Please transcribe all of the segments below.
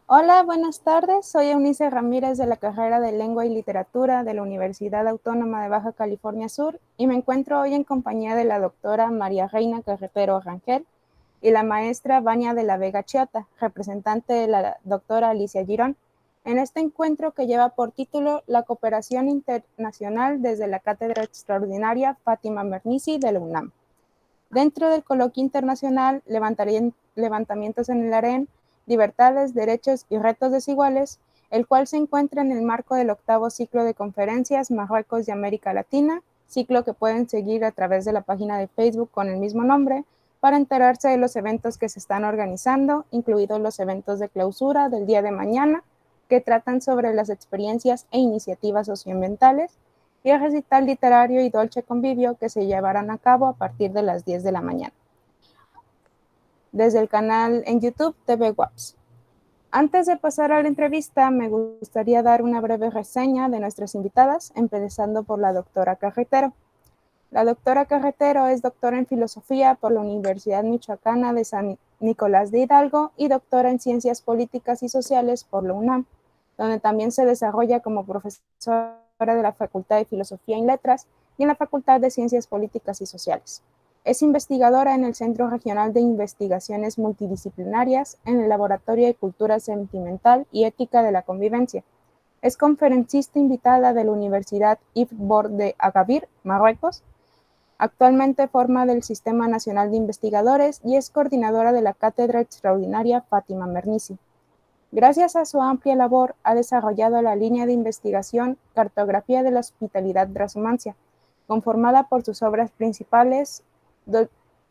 Hola, buenas tardes. Soy Eunice Ramírez de la carrera de Lengua y Literatura de la Universidad Autónoma de Baja California Sur y me encuentro hoy en compañía de la doctora María Reina Carretero Rangel y la maestra Vania de la Vega Chiota, representante de la doctora Alicia Girón, en este encuentro que lleva por título La cooperación internacional desde la Cátedra Extraordinaria Fátima Mernissi de la UNAM. Dentro del coloquio internacional Levantamientos en el Harén, Libertades, Derechos y Retos Desiguales, el cual se encuentra en el marco del octavo ciclo de conferencias Marruecos y América Latina, ciclo que pueden seguir a través de la página de Facebook con el mismo nombre para enterarse de los eventos que se están organizando, incluidos los eventos de clausura del día de mañana, que tratan sobre las experiencias e iniciativas socioambientales, y el recital literario y dolce convivio que se llevarán a cabo a partir de las 10 de la mañana, desde el canal en YouTube TV WAPS. Antes de pasar a la entrevista, me gustaría dar una breve reseña de nuestras invitadas, empezando por la doctora Carretero. La doctora Carretero es doctora en filosofía por la Universidad Michoacana de San Nicolás de Hidalgo y doctora en ciencias políticas y sociales por la UNAM, donde también se desarrolla como profesora de la Facultad de Filosofía y Letras y en la Facultad de Ciencias Políticas y Sociales. Es investigadora en el Centro Regional de Investigaciones Multidisciplinarias en el Laboratorio de Cultura Sentimental y Ética de la Convivencia. Es conferencista invitada de la Universidad Ibn Bord de Agadir, Marruecos. Actualmente forma del Sistema Nacional de Investigadores y es coordinadora de la Cátedra Extraordinaria Fátima Mernissi. Gracias a su amplia labor, ha desarrollado la línea de investigación Cartografía de la Hospitalidad Trashumancia, conformada por sus obras principales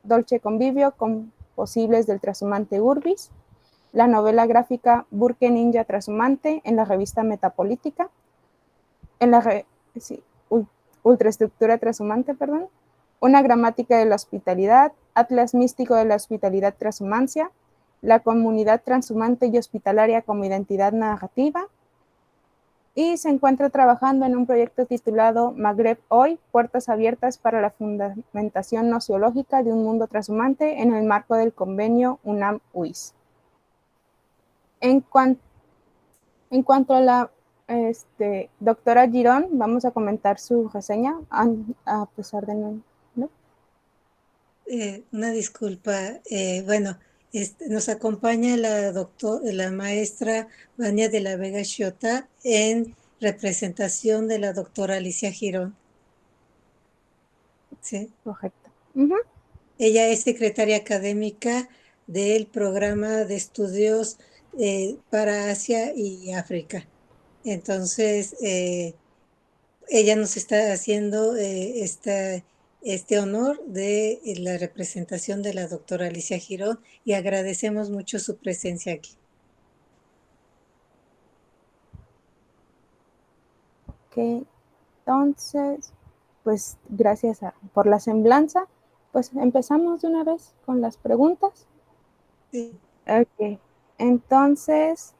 Dolce Convivio con Posibles del Trashumante Urbis, la novela gráfica Burke Ninja Trashumante en la revista Metapolítica, en la sí, Ultraestructura Trashumante, perdón, una gramática de la hospitalidad, Atlas místico de la hospitalidad transhumancia, la comunidad transhumante y hospitalaria como identidad narrativa, y se encuentra trabajando en un proyecto titulado Magreb Hoy, Puertas Abiertas para la Fundamentación Nociológica de un Mundo Transhumante en el marco del convenio UNAM-UIS. En, en cuanto a la doctora Girón, vamos a comentar su reseña, a pesar de ¿no? Una disculpa. Bueno, nos acompaña la maestra Vania de la Vega Chiota en representación de la doctora Alicia Girón. ¿Sí? Correcto. Uh -huh. Ella es secretaria académica del programa de estudios para Asia y África. Entonces, ella nos está haciendo este honor de la representación de la doctora Alicia Girón y agradecemos mucho su presencia aquí. Ok, entonces, pues gracias por la semblanza, pues empezamos de una vez con las preguntas. Sí. Ok, entonces,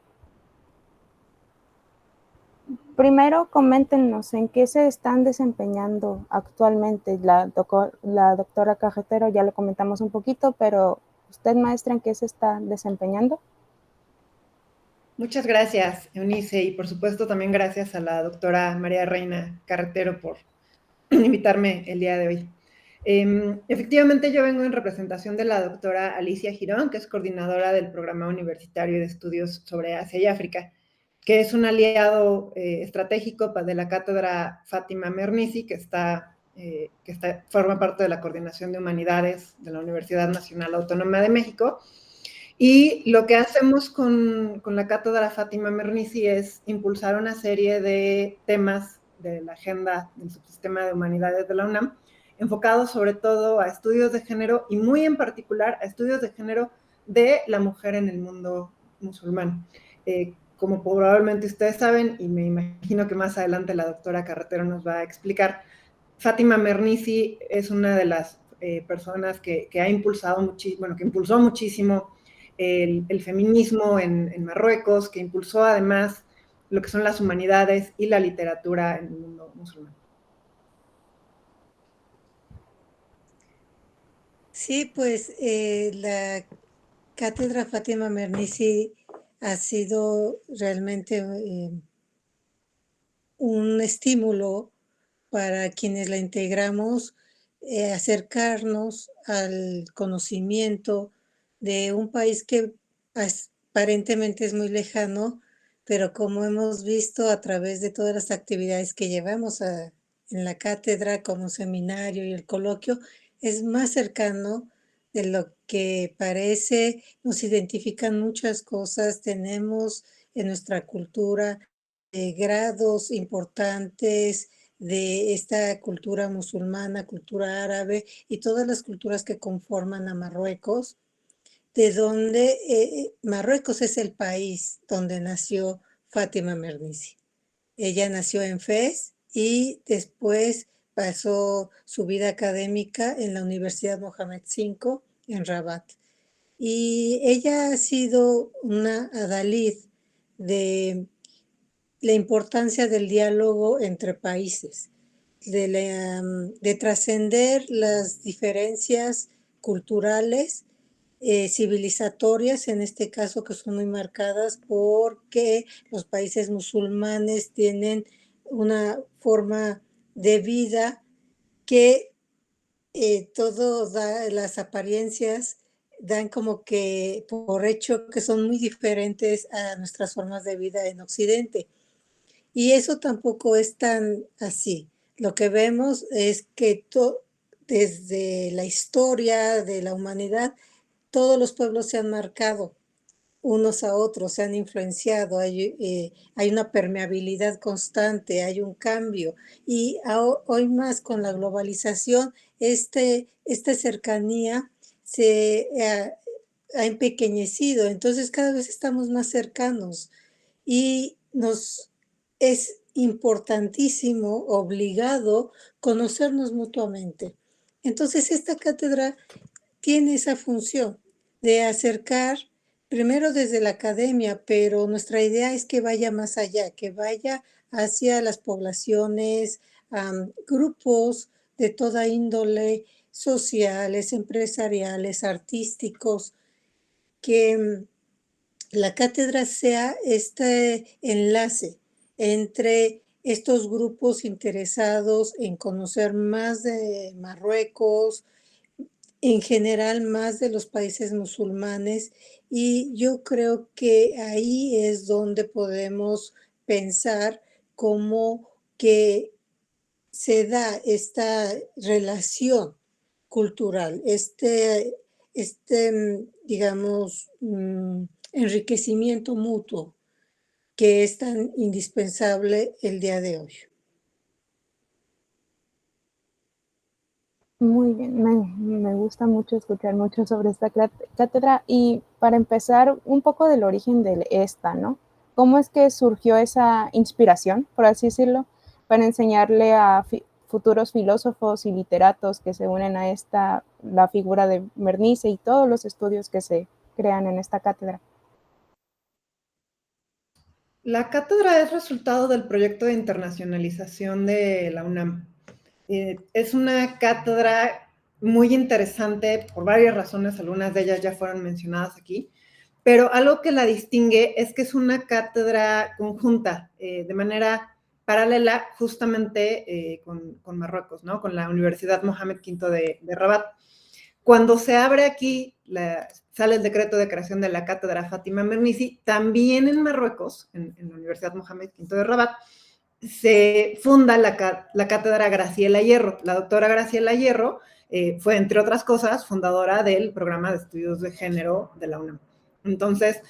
primero coméntenos en qué se están desempeñando actualmente. La doctora Carretero ya lo comentamos un poquito, pero usted, maestra, ¿en qué se está desempeñando? Muchas gracias, Eunice, y por supuesto también gracias a la doctora María Reina Carretero por invitarme el día de hoy. Efectivamente, yo vengo en representación de la doctora Alicia Girón, que es coordinadora del Programa Universitario de Estudios sobre Asia y África, que es un aliado estratégico de la cátedra Fátima Mernissi, forma parte de la Coordinación de Humanidades de la Universidad Nacional Autónoma de México. Y lo que hacemos con la cátedra Fátima Mernissi es impulsar una serie de temas de la agenda del subsistema de humanidades de la UNAM, enfocados sobre todo a estudios de género y muy en particular a estudios de género de la mujer en el mundo musulmán. Como probablemente ustedes saben, y me imagino que más adelante la doctora Carretero nos va a explicar, Fátima Mernissi es una de las personas que ha impulsado muchísimo, bueno, que impulsó muchísimo el feminismo en Marruecos, que impulsó además lo que son las humanidades y la literatura en el mundo musulmán. Sí, pues la cátedra Fátima Mernissi ha sido realmente un estímulo para quienes la integramos, acercarnos al conocimiento de un país que aparentemente es muy lejano, pero como hemos visto a través de todas las actividades que llevamos en la cátedra, como seminario y el coloquio, es más cercano de lo que parece. Nos identifican muchas cosas, tenemos en nuestra cultura grados importantes de esta cultura musulmana, cultura árabe y todas las culturas que conforman a Marruecos, de donde Marruecos es el país donde nació Fátima Mernissi. Ella nació en Fez y después pasó su vida académica en la Universidad Mohammed V en Rabat. Y ella ha sido una adalid de la importancia del diálogo entre países, de trascender las diferencias culturales, civilizatorias, en este caso que son muy marcadas porque los países musulmanes tienen una forma de vida que las apariencias dan como que por hecho que son muy diferentes a nuestras formas de vida en Occidente. Y eso tampoco es tan así. Lo que vemos es que desde la historia de la humanidad, todos los pueblos se han marcado unos a otros, se han influenciado, hay una permeabilidad constante, hay un cambio. Y hoy más con la globalización, esta cercanía se ha empequeñecido, entonces cada vez estamos más cercanos y nos es importantísimo, obligado, conocernos mutuamente. Entonces, esta cátedra tiene esa función de acercar, primero desde la academia, pero nuestra idea es que vaya más allá, que vaya hacia las poblaciones, grupos de toda índole, sociales, empresariales, artísticos, que la cátedra sea este enlace entre estos grupos interesados en conocer más de Marruecos, en general más de los países musulmanes, y yo creo que ahí es donde podemos pensar cómo que se da esta relación cultural, digamos, enriquecimiento mutuo que es tan indispensable el día de hoy. Muy bien, me gusta mucho escuchar mucho sobre esta cátedra y para empezar un poco del origen de esta, ¿no? ¿Cómo es que surgió esa inspiración, por así decirlo, para enseñarle a futuros filósofos y literatos que se unen a la figura de Mernissi y todos los estudios que se crean en esta cátedra? La cátedra es resultado del proyecto de internacionalización de la UNAM. Es una cátedra muy interesante por varias razones, algunas de ellas ya fueron mencionadas aquí, pero algo que la distingue es que es una cátedra conjunta, de manera paralela justamente con Marruecos, ¿no? Con la Universidad Mohammed V de Rabat. Cuando se abre aquí, sale el decreto de creación de la cátedra Fátima Mernissi, también en Marruecos, en la Universidad Mohammed V de Rabat, se funda la cátedra Graciela Hierro. La doctora Graciela Hierro fue, entre otras cosas, fundadora del programa de estudios de género de la UNAM. Entonces,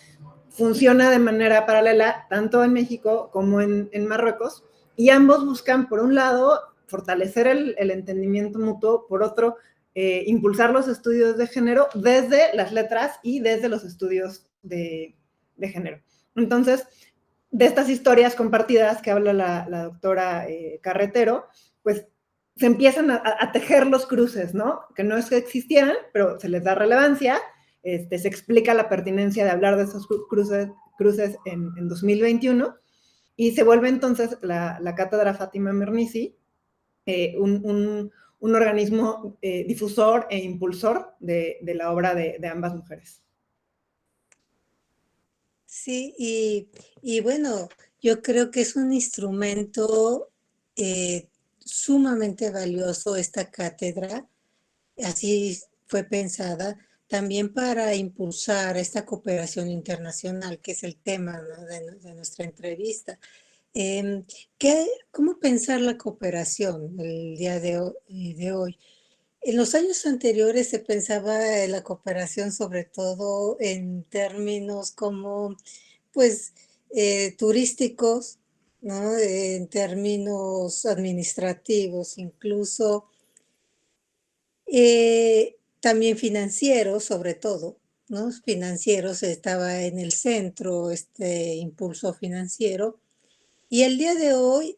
funciona de manera paralela tanto en México como en Marruecos, y ambos buscan, por un lado, fortalecer el entendimiento mutuo, por otro, impulsar los estudios de género desde las letras y desde los estudios de género. Entonces, de estas historias compartidas que habla la doctora Carretero, pues se empiezan a tejer los cruces, ¿no? Que no es que existieran, pero se les da relevancia, se explica la pertinencia de hablar de esos cruces en 2021, y se vuelve entonces la cátedra Fátima Mernissi un organismo difusor e impulsor de la obra de ambas mujeres. Sí, y bueno, yo creo que es un instrumento sumamente valioso esta cátedra, así fue pensada también para impulsar esta cooperación internacional, que es el tema, ¿no?, de nuestra entrevista. Em, ¿Cómo pensar la cooperación el día de hoy? En los años anteriores se pensaba en la cooperación sobre todo en términos como, pues, turísticos, ¿no? En términos administrativos, incluso también financieros, sobre todo, ¿no? Financieros estaba en el centro, este impulso financiero. Y el día de hoy,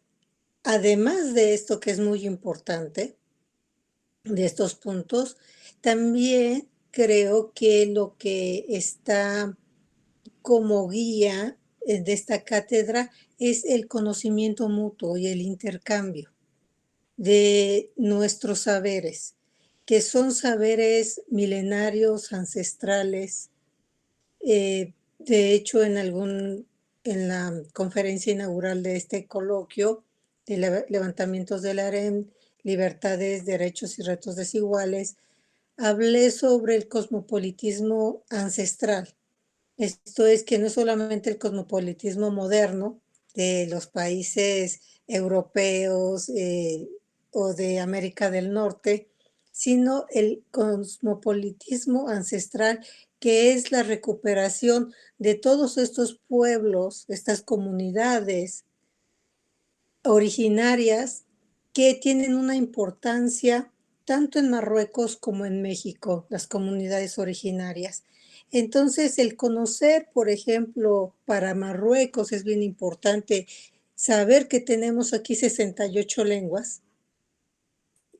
además de esto que es muy importante, de estos puntos, también creo que lo que está como guía de esta cátedra es el conocimiento mutuo y el intercambio de nuestros saberes, que son saberes milenarios, ancestrales. De hecho, en la conferencia inaugural de este coloquio de levantamientos del harem, libertades, derechos y retos desiguales, hablé sobre el cosmopolitismo ancestral. Esto es que no es solamente el cosmopolitismo moderno de los países europeos o de América del Norte, sino el cosmopolitismo ancestral, que es la recuperación de todos estos pueblos, estas comunidades originarias que tienen una importancia tanto en Marruecos como en México, las comunidades originarias. Entonces, el conocer, por ejemplo, para Marruecos es bien importante saber que tenemos aquí 68 lenguas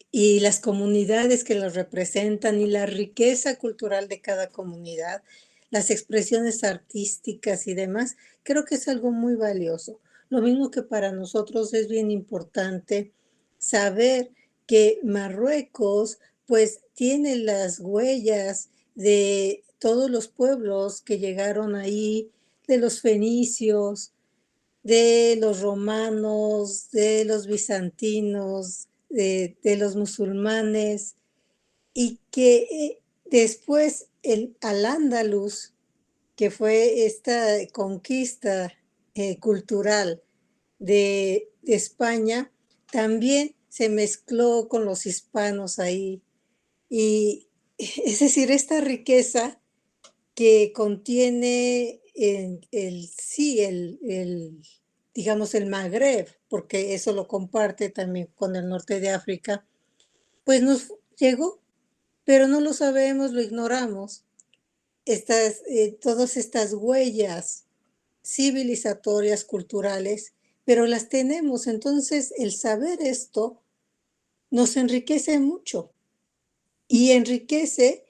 y las comunidades que las representan y la riqueza cultural de cada comunidad, las expresiones artísticas y demás, creo que es algo muy valioso. Lo mismo que para nosotros es bien importante saber que Marruecos pues tiene las huellas de todos los pueblos que llegaron ahí, de los fenicios, de los romanos, de los bizantinos, de los musulmanes, y que después el Al-Ándalus, que fue esta conquista cultural de España, también se mezcló con los hispanos ahí. Y es decir, esta riqueza que contiene sí, digamos, el Magreb, porque eso lo comparte también con el norte de África, pues nos llegó, pero no lo sabemos, lo ignoramos. Todas estas huellas civilizatorias, culturales, pero las tenemos. Entonces, el saber esto nos enriquece mucho y enriquece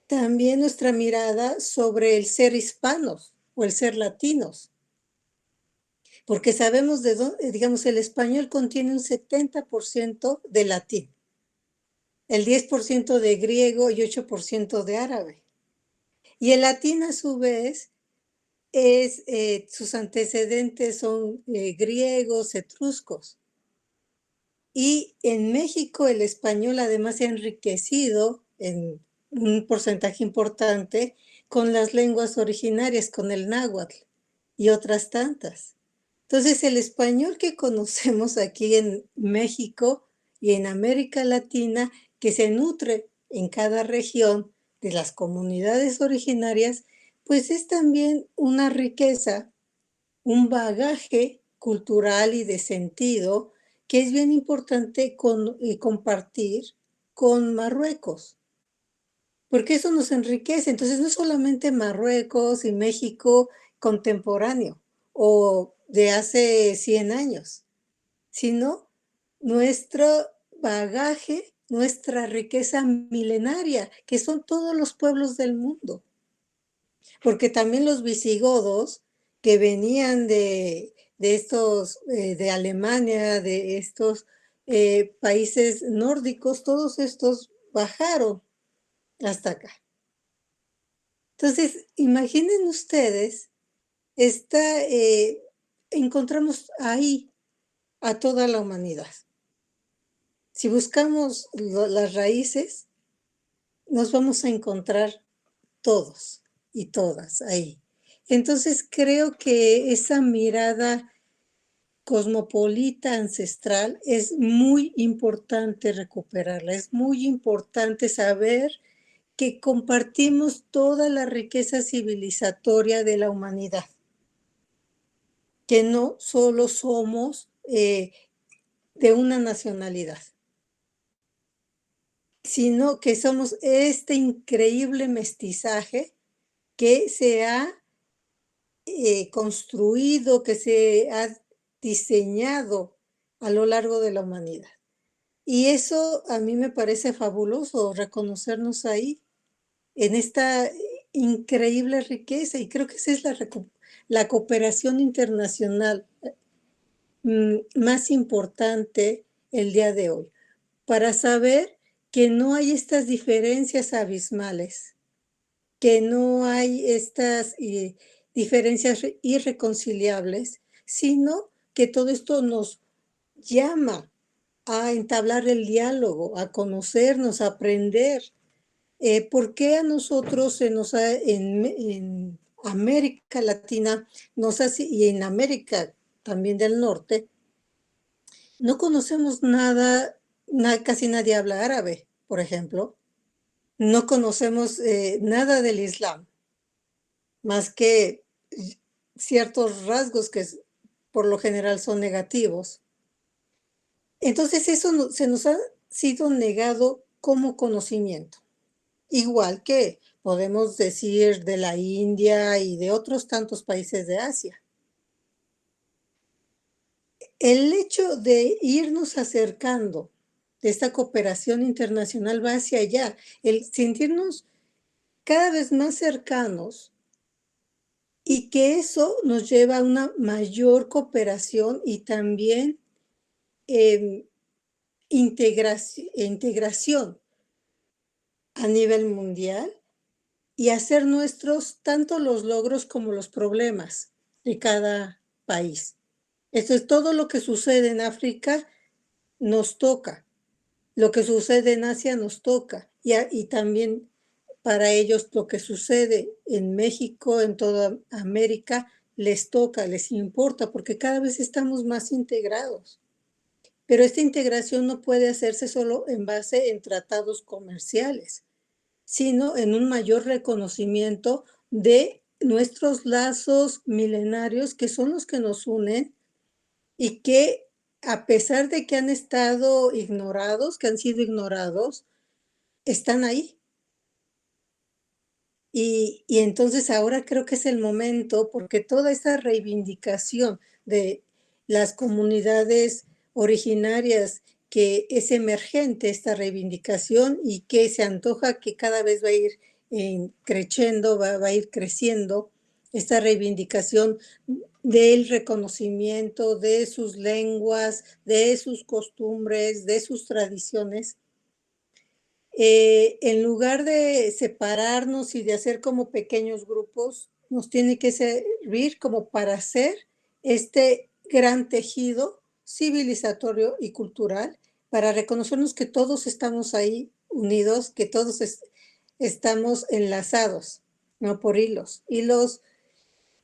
también nuestra mirada sobre el ser hispanos o el ser latinos, porque sabemos de dónde, digamos, el español contiene un 70% de latín, el 10% de griego y 8% de árabe. Y el latín, a su vez, sus antecedentes son griegos, etruscos. Y en México el español además se ha enriquecido en un porcentaje importante con las lenguas originarias, con el náhuatl y otras tantas. Entonces, el español que conocemos aquí en México y en América Latina, que se nutre en cada región de las comunidades originarias, pues es también una riqueza, un bagaje cultural y de sentido que es bien importante compartir con Marruecos, porque eso nos enriquece. Entonces, no solamente Marruecos y México contemporáneo o de hace 100 años, sino nuestro bagaje, nuestra riqueza milenaria, que son todos los pueblos del mundo. Porque también los visigodos que venían de Alemania, de estos países nórdicos, todos estos bajaron hasta acá. Entonces, imaginen ustedes encontramos ahí a toda la humanidad. Si buscamos las raíces, nos vamos a encontrar todos y todas ahí. Entonces creo que esa mirada cosmopolita ancestral es muy importante recuperarla, es muy importante saber que compartimos toda la riqueza civilizatoria de la humanidad, que no solo somos de una nacionalidad, sino que somos este increíble mestizaje que se ha construido, que se ha diseñado a lo largo de la humanidad. Y eso a mí me parece fabuloso, reconocernos ahí, en esta increíble riqueza. Y creo que esa es la cooperación internacional más importante el día de hoy, para saber que no hay estas diferencias abismales, que no hay estas diferencias irreconciliables, sino que todo esto nos llama a entablar el diálogo, a conocernos, a aprender. ¿Por qué a nosotros en América Latina y en América también del Norte, no conocemos nada, casi nadie habla árabe, por ejemplo? No conocemos nada del Islam, más que ciertos rasgos que por lo general son negativos. Entonces eso se nos ha sido negado como conocimiento. Igual que podemos decir de la India y de otros tantos países de Asia. El hecho de irnos acercando de esta cooperación internacional va hacia allá, el sentirnos cada vez más cercanos y que eso nos lleva a una mayor cooperación y también integración a nivel mundial y hacer nuestros tanto los logros como los problemas de cada país. Esto es todo lo que sucede en África nos toca, lo que sucede en Asia nos toca y también para ellos lo que sucede en México, en toda América, les toca, les importa, porque cada vez estamos más integrados. Pero esta integración no puede hacerse solo en base en tratados comerciales, sino en un mayor reconocimiento de nuestros lazos milenarios, que son los que nos unen y que a pesar de que han estado ignorados, que han sido ignorados, están ahí. Y entonces ahora creo que es el momento, porque toda esa reivindicación de las comunidades originarias, que es emergente esta reivindicación y que se antoja que cada vez va a ir creciendo, va a ir creciendo esta reivindicación del reconocimiento de sus lenguas, de sus costumbres, de sus tradiciones. En lugar de separarnos y de hacer como pequeños grupos, nos tiene que servir como para hacer este gran tejido civilizatorio y cultural, para reconocernos que todos estamos ahí unidos, que todos estamos enlazados, no por hilos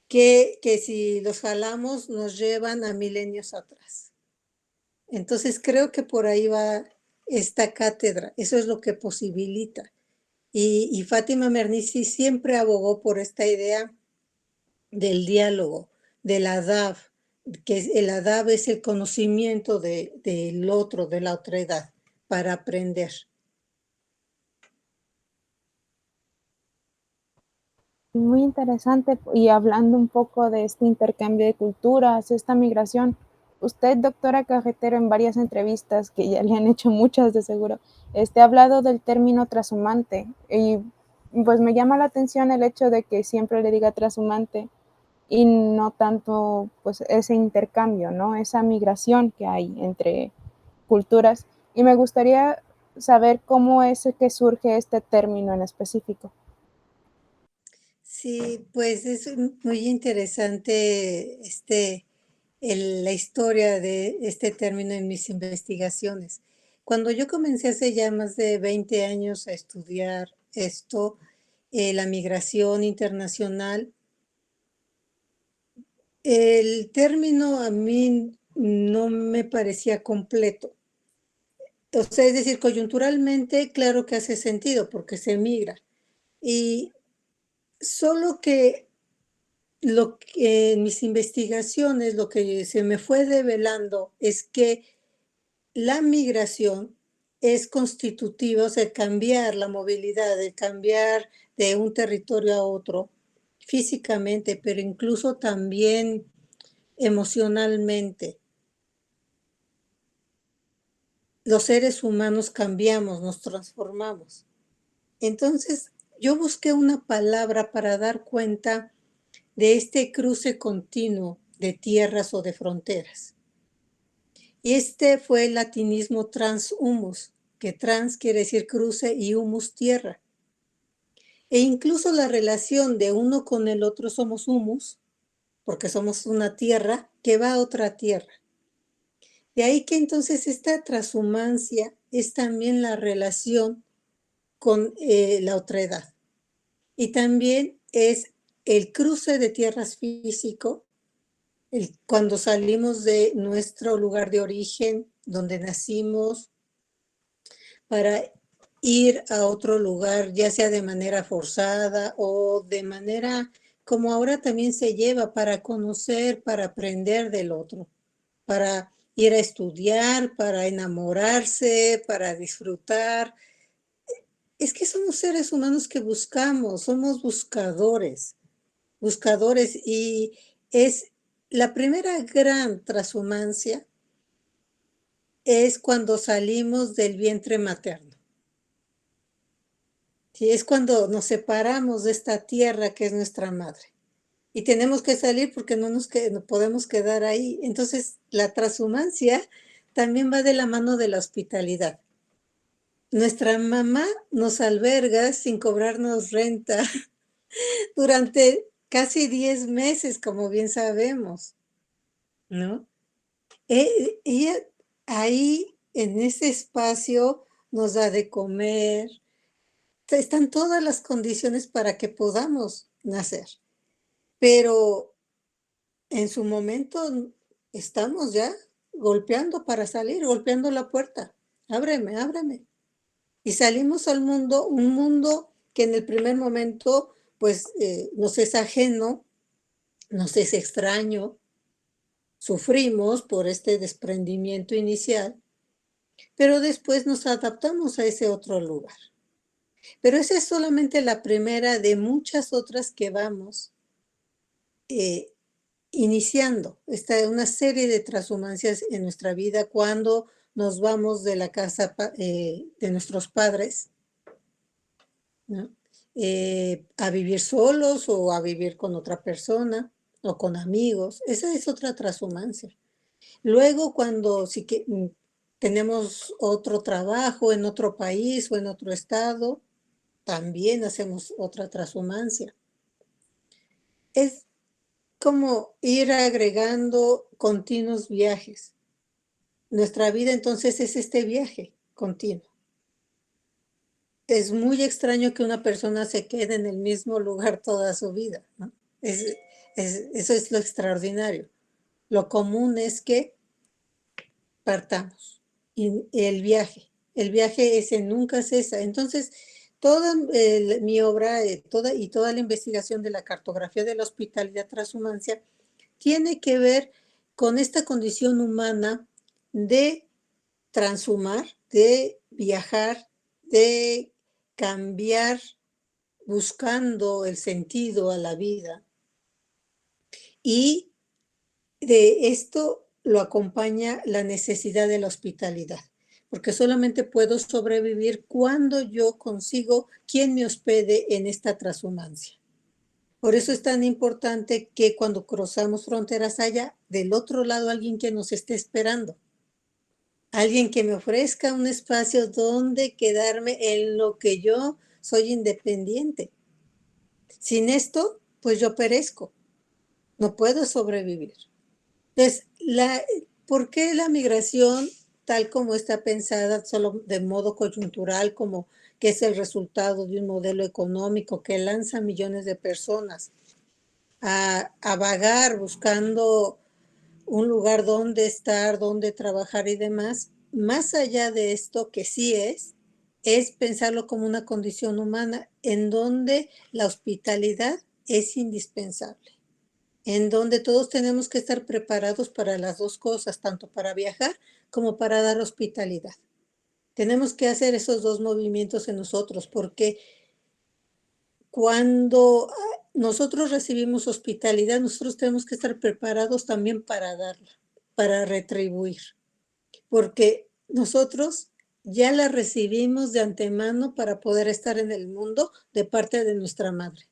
que si los jalamos nos llevan a milenios atrás. Entonces creo que por ahí va esta cátedra, eso es lo que posibilita. Y Fátima Mernissi siempre abogó por esta idea del diálogo, del adab, que el adab es el conocimiento del otro, de la otredad, para aprender. Muy interesante. Y hablando un poco de este intercambio de culturas, esta migración, usted, doctora Carretero, en varias entrevistas, que ya le han hecho muchas de seguro, ha hablado del término trashumante, y pues me llama la atención el hecho de que siempre le diga trashumante y no tanto pues ese intercambio, ¿no? Esa migración que hay entre culturas. Y me gustaría saber cómo es que surge este término en específico. Sí, pues es muy interesante la historia de este término en mis investigaciones. Cuando yo comencé hace ya más de 20 años a estudiar esto, la migración internacional, el término a mí no me parecía completo. O sea, es decir, coyunturalmente, claro que hace sentido porque se migra. Y solo que lo que en mis investigaciones, lo que se me fue develando es que la migración es constitutiva, o sea, cambiar la movilidad, de cambiar de un territorio a otro físicamente, pero incluso también emocionalmente. Los seres humanos cambiamos, nos transformamos. Entonces, yo busqué una palabra para dar cuenta de este cruce continuo de tierras o de fronteras. Y este fue el latinismo transhumus, que trans quiere decir cruce y humus tierra. E incluso la relación de uno con el otro somos humus, porque somos una tierra que va a otra tierra. De ahí que entonces esta transhumancia es también la relación con la otredad. Y también es el cruce de tierras físico, cuando salimos de nuestro lugar de origen, donde nacimos, para ir a otro lugar, ya sea de manera forzada o de manera como ahora también se lleva para conocer, para aprender del otro, para ir a estudiar, para enamorarse, para disfrutar. Es que somos seres humanos que buscamos, somos buscadores, buscadores y es la primera gran transhumancia es cuando salimos del vientre materno. Sí, es cuando nos separamos de esta tierra que es nuestra madre. Y tenemos que salir porque no podemos quedar ahí. Entonces, la transhumancia también va de la mano de la hospitalidad. Nuestra mamá nos alberga sin cobrarnos renta durante casi 10 meses, como bien sabemos, ¿no? Ella ahí, en ese espacio, nos da de comer. Están todas las condiciones para que podamos nacer. Pero en su momento estamos ya golpeando para salir, golpeando la puerta. Ábreme, ábreme. Y salimos al mundo, un mundo que en el primer momento pues nos es ajeno, nos es extraño, sufrimos por este desprendimiento inicial, pero después nos adaptamos a ese otro lugar. Pero esa es solamente la primera de muchas otras que vamos iniciando una serie de transhumancias en nuestra vida cuando nos vamos de la casa de nuestros padres, ¿no? A vivir solos o a vivir con otra persona o con amigos. Esa es otra transhumancia. Luego, cuando tenemos otro trabajo en otro país o en otro estado, también hacemos otra transhumancia. Es como ir agregando continuos viajes. Nuestra vida entonces es este viaje continuo. Es muy extraño que una persona se quede en el mismo lugar toda su vida, ¿no? Eso es lo extraordinario. Lo común es que partamos. Y el viaje ese nunca cesa. Entonces, toda mi obra toda la investigación de la cartografía de la hospitalidad transhumancia tiene que ver con esta condición humana de transhumar, de viajar, de cambiar buscando el sentido a la vida. Y de esto lo acompaña la necesidad de la hospitalidad, porque solamente puedo sobrevivir cuando yo consigo quien me hospede en esta transhumancia. Por eso es tan importante que cuando cruzamos fronteras haya del otro lado alguien que nos esté esperando. Alguien que me ofrezca un espacio donde quedarme en lo que yo soy independiente. Sin esto, pues yo perezco, no puedo sobrevivir. Entonces, ¿por qué la migración, tal como está pensada, solo de modo coyuntural, como que es el resultado de un modelo económico que lanza millones de personas a vagar buscando un lugar donde estar, donde trabajar y demás? Más allá de esto, que sí es pensarlo como una condición humana en donde la hospitalidad es indispensable, en donde todos tenemos que estar preparados para las dos cosas, tanto para viajar como para dar hospitalidad. Tenemos que hacer esos dos movimientos en nosotros, porque cuando nosotros recibimos hospitalidad, nosotros tenemos que estar preparados también para darla, para retribuir, porque nosotros ya la recibimos de antemano para poder estar en el mundo de parte de nuestra madre,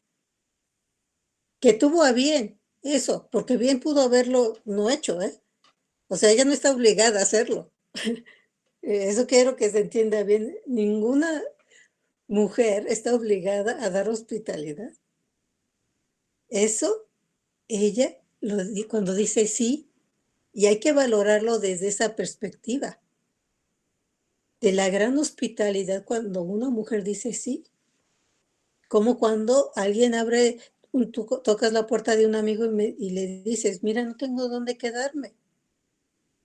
que tuvo a bien eso, porque bien pudo haberlo no hecho, ¿eh? O sea, ella no está obligada a hacerlo. Eso quiero que se entienda bien. Ninguna mujer está obligada a dar hospitalidad. Eso, ella, cuando dice sí, y hay que valorarlo desde esa perspectiva, de la gran hospitalidad cuando una mujer dice sí, como cuando alguien abre, tú tocas la puerta de un amigo y le dices, mira, no tengo dónde quedarme,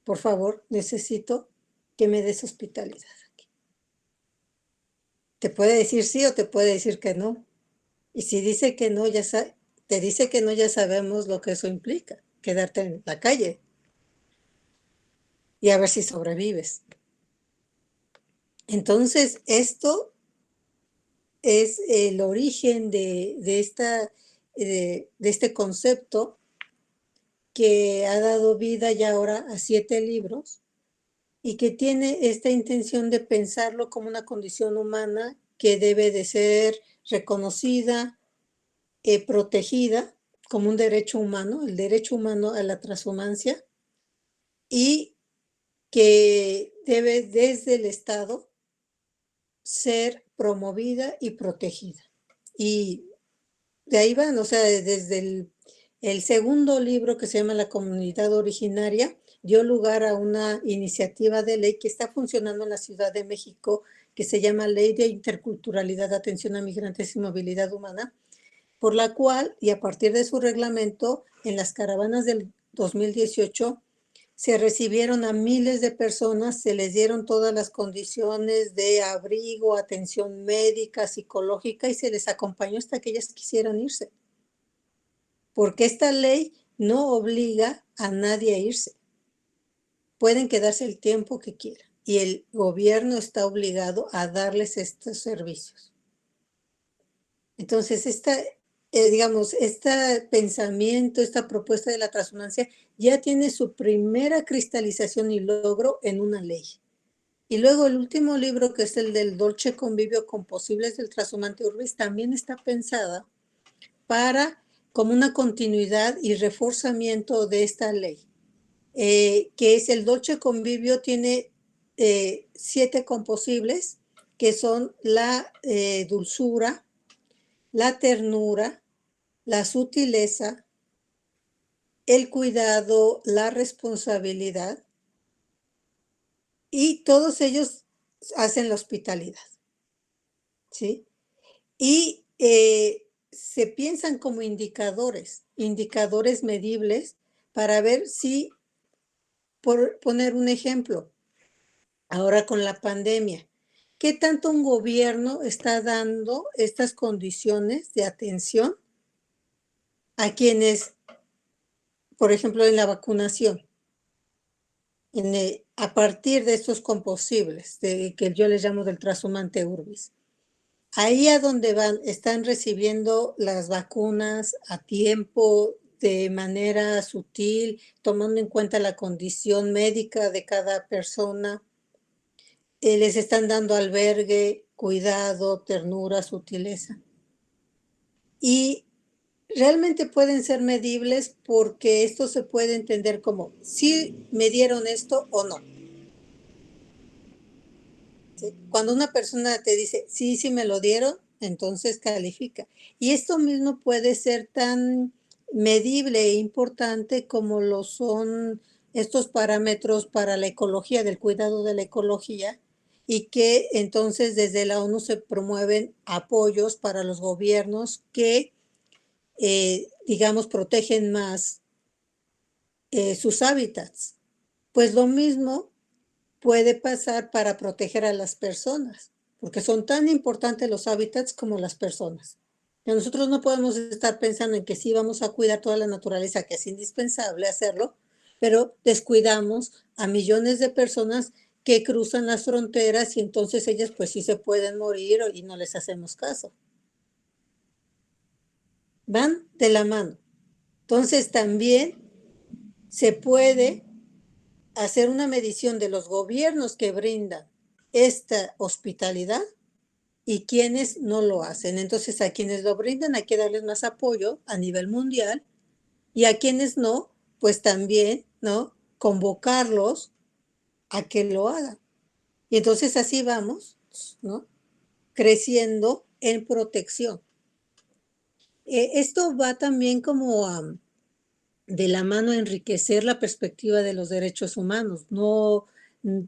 por favor, necesito que me des hospitalidad aquí. Te puede decir sí o te puede decir que no. Y si dice que no, te dice que no, ya sabemos lo que eso implica, quedarte en la calle y a ver si sobrevives. Entonces, esto es el origen de este concepto que ha dado vida ya ahora a 7 libros y que tiene esta intención de pensarlo como una condición humana que debe de ser reconocida, protegida como un derecho humano, el derecho humano a la transhumancia, y que debe desde el Estado ser promovida y protegida. Y de ahí van, o sea, desde el segundo libro, que se llama La Comunidad Originaria, dio lugar a una iniciativa de ley que está funcionando en la Ciudad de México, que se llama Ley de Interculturalidad, Atención a Migrantes y Movilidad Humana, por la cual, y a partir de su reglamento, en las caravanas del 2018, se recibieron a miles de personas, se les dieron todas las condiciones de abrigo, atención médica, psicológica, y se les acompañó hasta que ellas quisieran irse. Porque esta ley no obliga a nadie a irse. Pueden quedarse el tiempo que quieran y el gobierno está obligado a darles estos servicios. Entonces, digamos, este pensamiento, esta propuesta de la transhumancia ya tiene su primera cristalización y logro en una ley. Y luego el último libro, que es el del Dolce Convivio con Posibles del Transhumante Urbis, también está pensada como una continuidad y reforzamiento de esta ley, que es el Dolce Convivio, tiene 7 composibles, que son la dulzura, la ternura, la sutileza, el cuidado, la responsabilidad, y todos ellos hacen la hospitalidad, ¿sí? Y se piensan como indicadores medibles para ver si, por poner un ejemplo, ahora con la pandemia, ¿qué tanto un gobierno está dando estas condiciones de atención a quienes, por ejemplo, en la vacunación, a partir de estos composibles, que yo les llamo del transhumante urbis? Ahí a donde van, están recibiendo las vacunas a tiempo, de manera sutil, tomando en cuenta la condición médica de cada persona. Les están dando albergue, cuidado, ternura, sutileza. Y realmente pueden ser medibles porque esto se puede entender como si me dieron esto o no. ¿Sí? Cuando una persona te dice, sí, sí me lo dieron, entonces califica. Y esto mismo puede ser tan medible e importante como lo son estos parámetros para la ecología, del cuidado de la ecología, y que entonces desde la ONU se promueven apoyos para los gobiernos que, digamos, protegen más sus hábitats. Pues lo mismo puede pasar para proteger a las personas, porque son tan importantes los hábitats como las personas. Y nosotros no podemos estar pensando en que sí vamos a cuidar toda la naturaleza, que es indispensable hacerlo, pero descuidamos a millones de personas que cruzan las fronteras y entonces ellas pues sí se pueden morir y no les hacemos caso. Van de la mano. Entonces también se puede hacer una medición de los gobiernos que brindan esta hospitalidad y quienes no lo hacen. Entonces, a quienes lo brindan hay que darles más apoyo a nivel mundial y a quienes no, pues también, ¿no? Convocarlos a que lo hagan. Y entonces así vamos, ¿no? Creciendo en protección. Esto va también como de la mano a enriquecer la perspectiva de los derechos humanos. No,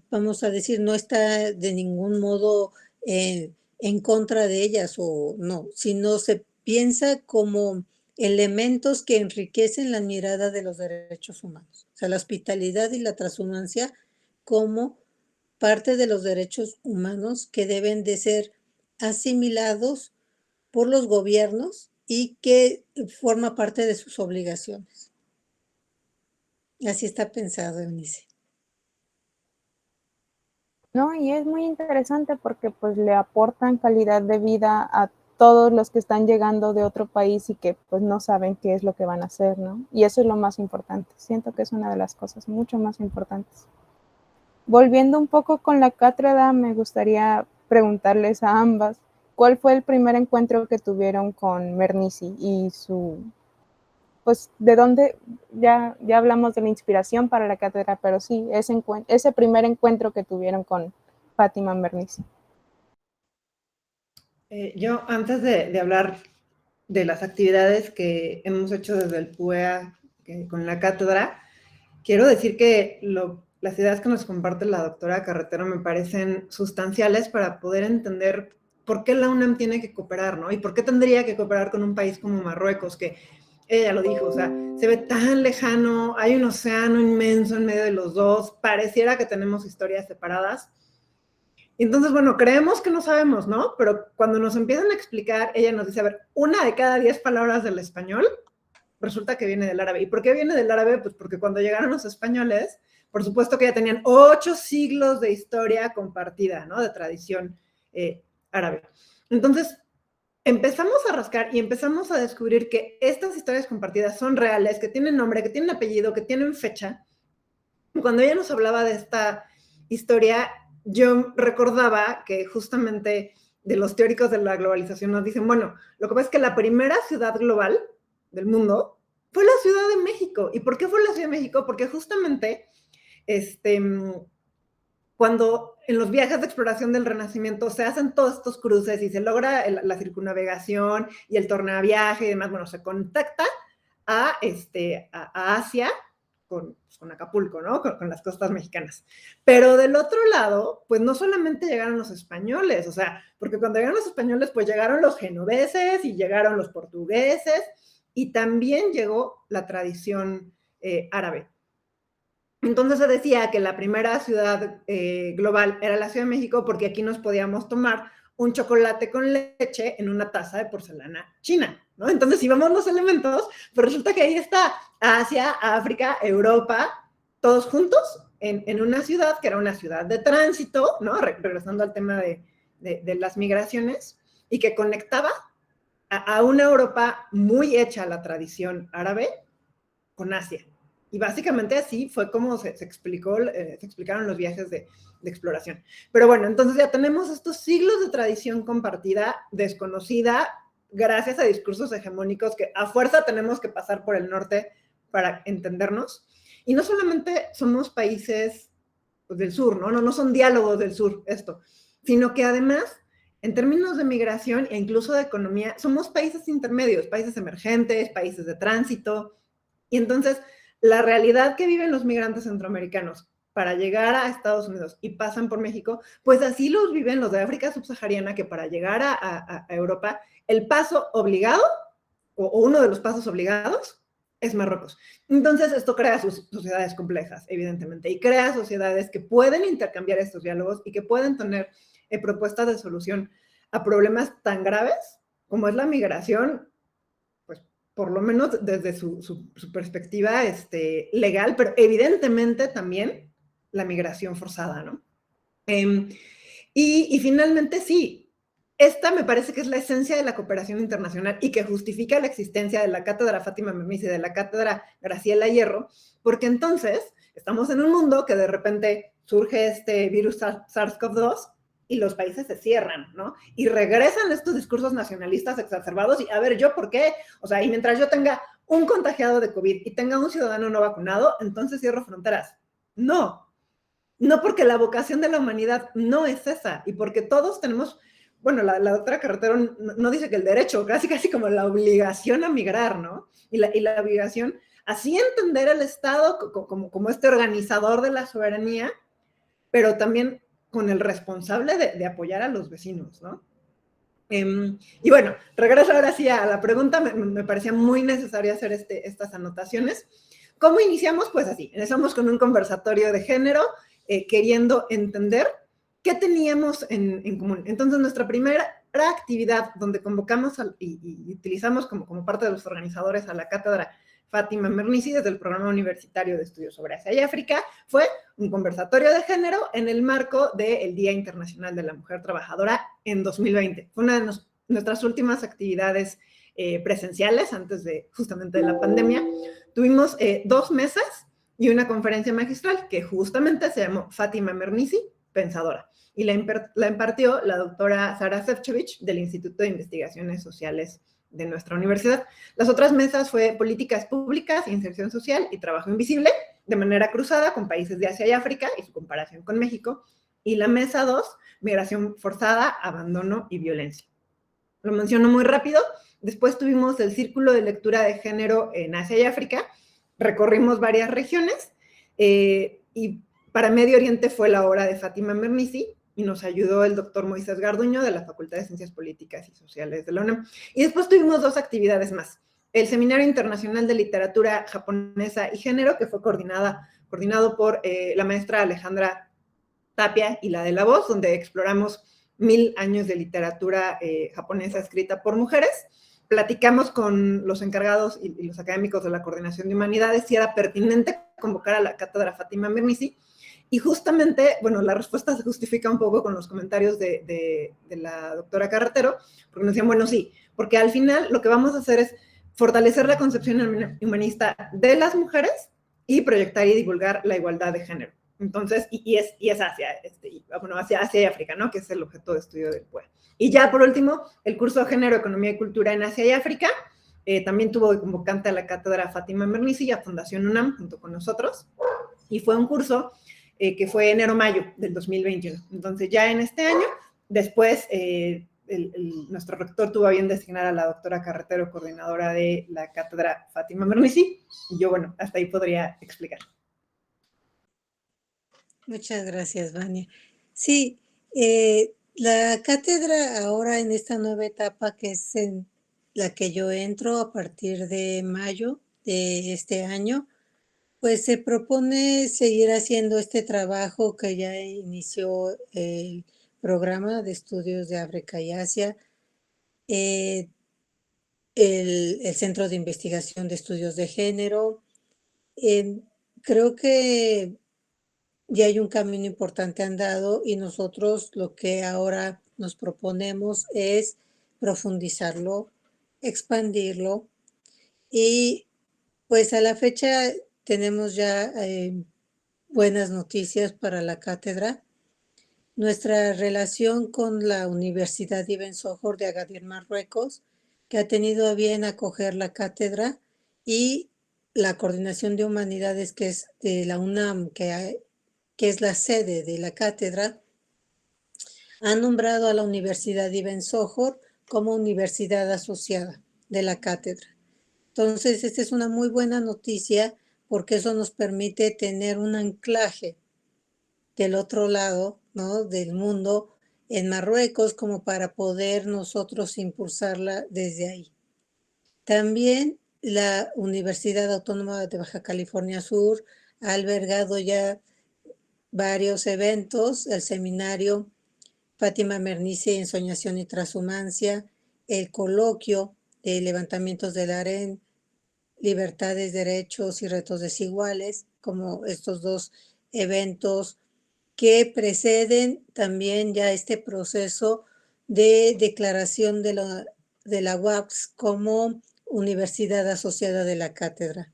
vamos a decir, no está de ningún modo en contra de ellas o no, sino se piensa como elementos que enriquecen la mirada de los derechos humanos. O sea, la hospitalidad y la transhumancia como parte de los derechos humanos que deben de ser asimilados por los gobiernos y que forma parte de sus obligaciones. Así está pensado, Eunice. No, y es muy interesante porque pues le aportan calidad de vida a todos los que están llegando de otro país y que pues no saben qué es lo que van a hacer, ¿no? Y eso es lo más importante. Siento que es una de las cosas mucho más importantes. Volviendo un poco con la cátedra, me gustaría preguntarles a ambas, ¿cuál fue el primer encuentro que tuvieron con Mernissi y su, pues, de dónde, ya hablamos de la inspiración para la cátedra, pero sí, ese primer encuentro que tuvieron con Fátima Mernissi? Yo, antes de hablar de las actividades que hemos hecho desde el PUEA con la cátedra, quiero decir que las ideas que nos comparte la doctora Carretero me parecen sustanciales para poder entender por qué la UNAM tiene que cooperar, ¿no? Y por qué tendría que cooperar con un país como Marruecos, que ella lo dijo, o sea, se ve tan lejano, hay un océano inmenso en medio de los dos, pareciera que tenemos historias separadas. Entonces, bueno, creemos que no sabemos, ¿no? Pero cuando nos empiezan a explicar, ella nos dice, a ver, 1 de cada 10 palabras del español resulta que viene del árabe. ¿Y por qué viene del árabe? Pues porque cuando llegaron los españoles, por supuesto que ya tenían 8 siglos de historia compartida, ¿no? De tradición árabe. Entonces, empezamos a rascar y empezamos a descubrir que estas historias compartidas son reales, que tienen nombre, que tienen apellido, que tienen fecha. Cuando ella nos hablaba de esta historia, yo recordaba que justamente de los teóricos de la globalización nos dicen, bueno, lo que pasa es que la primera ciudad global del mundo fue la Ciudad de México. ¿Y por qué fue la Ciudad de México? Porque justamente cuando en los viajes de exploración del Renacimiento se hacen todos estos cruces y se logra la circunnavegación y el tornaviaje y demás, bueno, se contacta a Asia con Acapulco, ¿no? Con las costas mexicanas. Pero del otro lado, pues no solamente llegaron los españoles, o sea, porque cuando llegaron los españoles, pues llegaron los genoveses y llegaron los portugueses y también llegó la tradición árabe. Entonces se decía que la primera ciudad global era la Ciudad de México porque aquí nos podíamos tomar un chocolate con leche en una taza de porcelana china, ¿no? Entonces, si vemos los elementos, pues resulta que ahí está Asia, África, Europa, todos juntos en una ciudad que era una ciudad de tránsito, ¿no? Regresando al tema de las migraciones, y que conectaba a una Europa muy hecha a la tradición árabe con Asia. Y básicamente así fue como se explicaron los viajes de exploración. Pero bueno, entonces ya tenemos estos siglos de tradición compartida, desconocida, gracias a discursos hegemónicos que a fuerza tenemos que pasar por el norte para entendernos. Y no solamente somos países pues, del sur, ¿no? No son diálogos del sur esto, sino que además en términos de migración e incluso de economía, somos países intermedios, países emergentes, países de tránsito. Y entonces, la realidad que viven los migrantes centroamericanos para llegar a Estados Unidos y pasan por México, pues así los viven los de África subsahariana, que para llegar a Europa, el paso obligado, o uno de los pasos obligados, es Marruecos. Entonces, esto crea sociedades complejas, evidentemente, y crea sociedades que pueden intercambiar estos diálogos y que pueden tener propuestas de solución a problemas tan graves como es la migración, pues por lo menos desde su perspectiva legal, pero evidentemente también la migración forzada, ¿no? Y finalmente sí, esta me parece que es la esencia de la cooperación internacional y que justifica la existencia de la cátedra Fátima Mernissi y de la cátedra Graciela Hierro, porque entonces estamos en un mundo que de repente surge este virus SARS-CoV-2 y los países se cierran, ¿no? Y regresan estos discursos nacionalistas exacerbados y a ver, ¿yo por qué? O sea, y mientras yo tenga un contagiado de COVID y tenga un ciudadano no vacunado, entonces cierro fronteras. No, no, porque la vocación de la humanidad no es esa y porque todos tenemos, bueno, la doctora Carretero no dice que el derecho, casi como la obligación a migrar, ¿no? Y la obligación, así entender el Estado como este organizador de la soberanía, pero también con el responsable de apoyar a los vecinos, ¿no? Y bueno, regreso ahora sí a la pregunta, me parecía muy necesario hacer estas anotaciones. ¿Cómo iniciamos? Pues así, empezamos con un conversatorio de género, queriendo entender qué teníamos en común. Entonces, nuestra primera actividad donde convocamos y utilizamos como parte de los organizadores a la cátedra Fátima Mernissi desde el Programa Universitario de Estudios sobre Asia y África fue un conversatorio de género en el marco del Día Internacional de la Mujer Trabajadora en 2020. Fue una de nuestras últimas actividades presenciales antes justamente de la pandemia. Tuvimos 2 mesas y una conferencia magistral que justamente se llamó Fátima Mernissi, Pensadora. Y la impartió la doctora Sara Šefčovič del Instituto de Investigaciones Sociales de nuestra universidad. Las otras mesas fue políticas públicas, inserción social y trabajo invisible, de manera cruzada con países de Asia y África y su comparación con México. Y la mesa 2, migración forzada, abandono y violencia. Lo menciono muy rápido. Después tuvimos el círculo de lectura de género en Asia y África. Recorrimos varias regiones y para Medio Oriente fue la hora de Fátima Mernissi y nos ayudó el doctor Moisés Garduño de la Facultad de Ciencias Políticas y Sociales de la UNAM. Y después tuvimos 2 actividades más. El Seminario Internacional de Literatura Japonesa y Género, que fue coordinado por la maestra Alejandra Tapia y la de La Voz, donde exploramos 1000 años de literatura japonesa escrita por mujeres. Platicamos con los encargados y los académicos de la Coordinación de Humanidades si era pertinente convocar a la cátedra Fátima Mernissi. Y justamente, bueno, la respuesta se justifica un poco con los comentarios de la doctora Carretero, porque nos decían, bueno, sí, porque al final lo que vamos a hacer es fortalecer la concepción humanista de las mujeres y proyectar y divulgar la igualdad de género. Entonces, y es hacia Asia y África, ¿no? Que es el objeto de estudio del PUE. Y ya por último, el curso de Género, Economía y Cultura en Asia y África, también tuvo de convocante a la cátedra Fátima Mernissi y a Fundación UNAM junto con nosotros, y fue un curso que fue enero-mayo del 2021. Entonces ya en este año, después nuestro rector tuvo a bien designar a la doctora Carretero, coordinadora de la cátedra Fátima Mernissi, y yo, bueno, hasta ahí podría explicar. Muchas gracias, Vania. Sí, la cátedra ahora en esta nueva etapa que es en la que yo entro a partir de mayo de este año, pues se propone seguir haciendo este trabajo que ya inició el programa de estudios de África y Asia, el Centro de Investigación de Estudios de Género. Creo que ya hay un camino importante andado y nosotros lo que ahora nos proponemos es profundizarlo, expandirlo y pues a la fecha tenemos ya buenas noticias para la cátedra. Nuestra relación con la Universidad Ibn Sohor de Agadir, Marruecos, que ha tenido a bien acoger la cátedra, y la Coordinación de Humanidades, que es de la UNAM, que es la sede de la cátedra, ha nombrado a la Universidad Ibn Zohor como universidad asociada de la cátedra. Entonces, esta es una muy buena noticia porque eso nos permite tener un anclaje del otro lado, ¿no?, del mundo en Marruecos, como para poder nosotros impulsarla desde ahí. También la Universidad Autónoma de Baja California Sur ha albergado ya varios eventos, el seminario Fátima Mernissi, Ensoñación y Transhumancia, el coloquio de levantamientos del harén, libertades, derechos y retos desiguales, como estos dos eventos que preceden también ya este proceso de declaración de la UAPS como universidad asociada de la cátedra.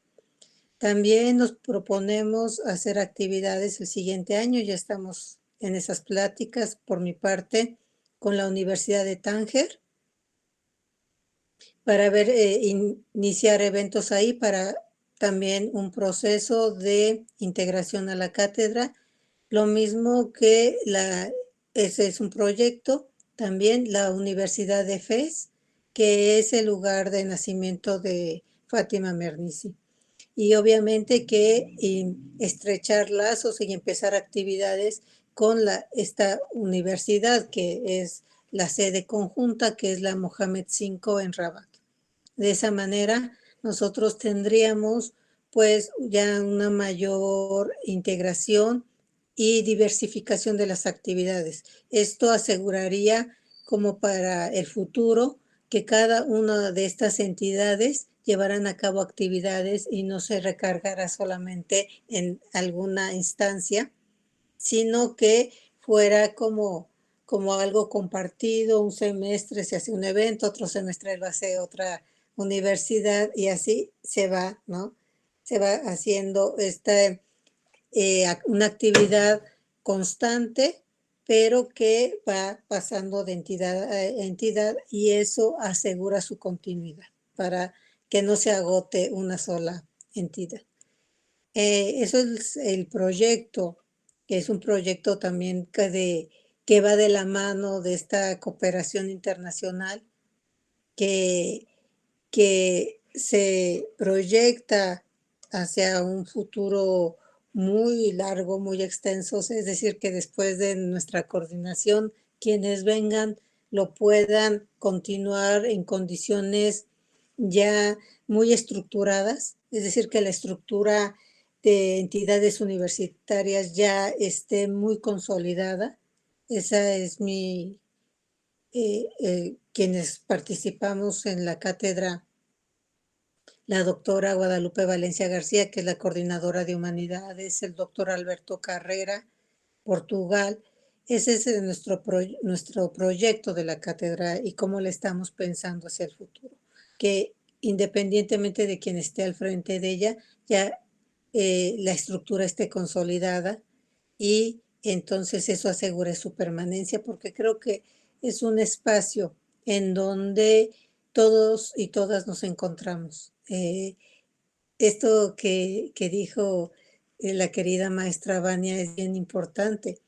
También nos proponemos hacer actividades el siguiente año, ya estamos en esas pláticas por mi parte con la Universidad de Tánger para iniciar eventos ahí para también un proceso de integración a la cátedra. Lo mismo que ese es un proyecto, también la Universidad de Fez, que es el lugar de nacimiento de Fátima Mernissi. Y obviamente que estrechar lazos y empezar actividades con esta universidad que es la sede conjunta, que es la Mohammed V en Rabat. De esa manera, nosotros tendríamos pues ya una mayor integración y diversificación de las actividades. Esto aseguraría como para el futuro que cada una de estas entidades llevaran a cabo actividades y no se recargara solamente en alguna instancia, sino que fuera como algo compartido. Un semestre se hace un evento, otro semestre lo hace otra universidad y así se va, ¿no? Se va haciendo una actividad constante, pero que va pasando de entidad a entidad y eso asegura su continuidad para que no se agote una sola entidad. Eso es el proyecto, que es un proyecto también que va de la mano de esta cooperación internacional que se proyecta hacia un futuro muy largo, muy extenso, es decir, que después de nuestra coordinación, quienes vengan lo puedan continuar en condiciones ya muy estructuradas, es decir, que la estructura de entidades universitarias ya esté muy consolidada. Esa es quienes participamos en la cátedra, la doctora Guadalupe Valencia García, que es la coordinadora de humanidades, el doctor Alberto Carrera, Portugal. Ese es nuestro proyecto de la cátedra y cómo le estamos pensando hacia el futuro. Que independientemente de quien esté al frente de ella, ya la estructura esté consolidada y entonces eso asegure su permanencia, porque creo que es un espacio en donde todos y todas nos encontramos. Esto que dijo la querida maestra Vania es bien importante.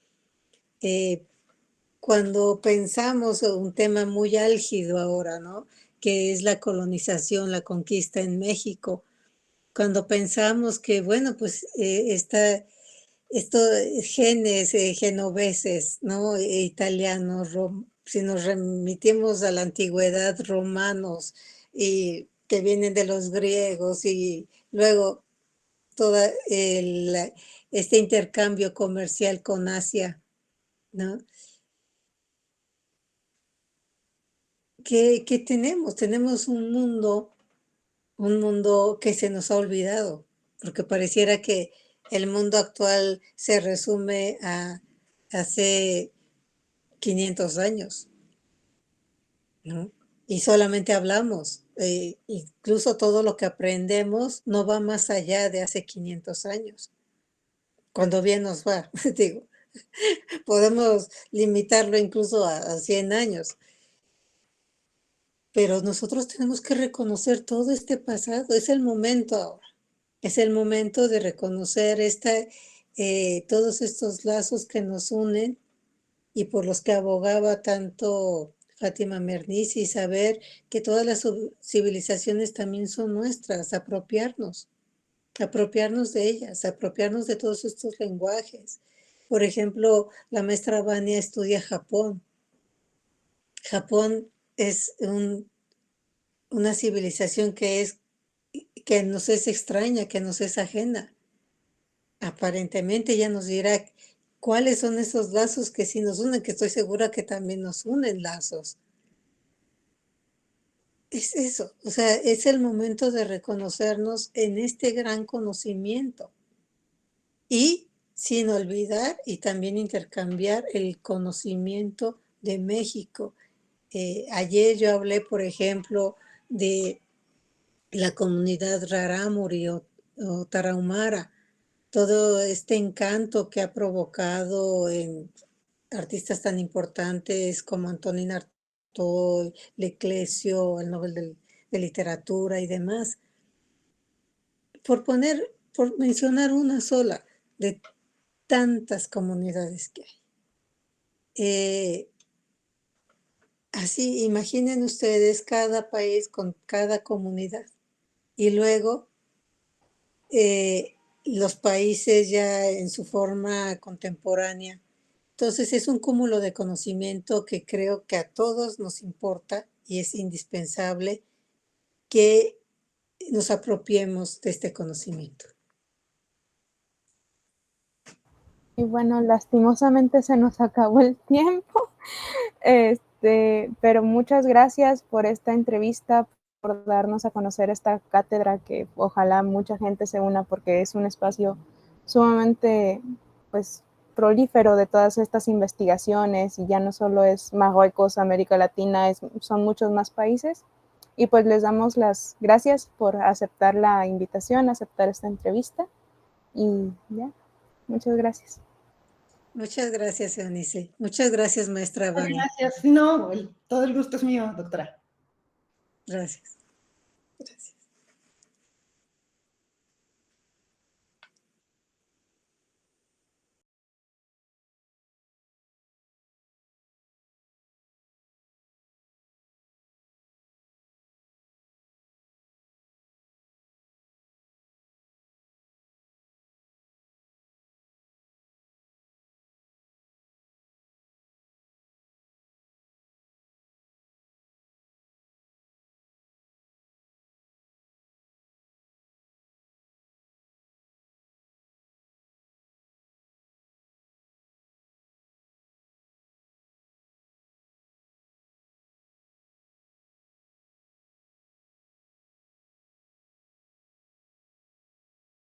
Cuando pensamos en un tema muy álgido ahora, ¿no?, que es la colonización, la conquista en México, cuando pensamos que, bueno, pues estos genes genoveses, ¿no?, italianos, si nos remitimos a la antigüedad, romanos, y que vienen de los griegos, y luego todo este intercambio comercial con Asia, ¿no? ¿Qué tenemos? Tenemos un mundo que se nos ha olvidado, porque pareciera que el mundo actual se resume a hace 500 años, ¿no? Y solamente hablamos, incluso todo lo que aprendemos no va más allá de hace 500 años, cuando bien nos va, digo, podemos limitarlo incluso a 100 años, pero nosotros tenemos que reconocer todo este pasado, es el momento ahora. Es el momento de reconocer todos estos lazos que nos unen y por los que abogaba tanto Fátima Mernissi, y saber que todas las civilizaciones también son nuestras, apropiarnos de ellas, apropiarnos de todos estos lenguajes. Por ejemplo, la maestra Vania estudia Japón. Japón es una civilización que nos es extraña, que nos es ajena. Aparentemente ella nos dirá cuáles son esos lazos que sí nos unen, que estoy segura que también nos unen lazos. Es eso, o sea, es el momento de reconocernos en este gran conocimiento y sin olvidar y también intercambiar el conocimiento de México. Ayer yo hablé, por ejemplo, de la comunidad Rarámuri o Tarahumara, todo este encanto que ha provocado en artistas tan importantes como Antonín Artaud, Leclésio, el Nobel de Literatura y demás, por mencionar una sola de tantas comunidades que hay. Así, imaginen ustedes cada país con cada comunidad y luego los países ya en su forma contemporánea. Entonces es un cúmulo de conocimiento que creo que a todos nos importa y es indispensable que nos apropiemos de este conocimiento. Y bueno, lastimosamente se nos acabó el tiempo, pero muchas gracias por esta entrevista, por darnos a conocer esta cátedra que ojalá mucha gente se una porque es un espacio sumamente pues prolífero de todas estas investigaciones y ya no solo es Marruecos, América Latina, son muchos más países. Y pues les damos las gracias por aceptar la invitación, aceptar esta entrevista y ya, muchas gracias. Muchas gracias, Eunice. Muchas gracias, maestra Vania. Gracias. No, todo el gusto es mío, doctora. Gracias. Gracias.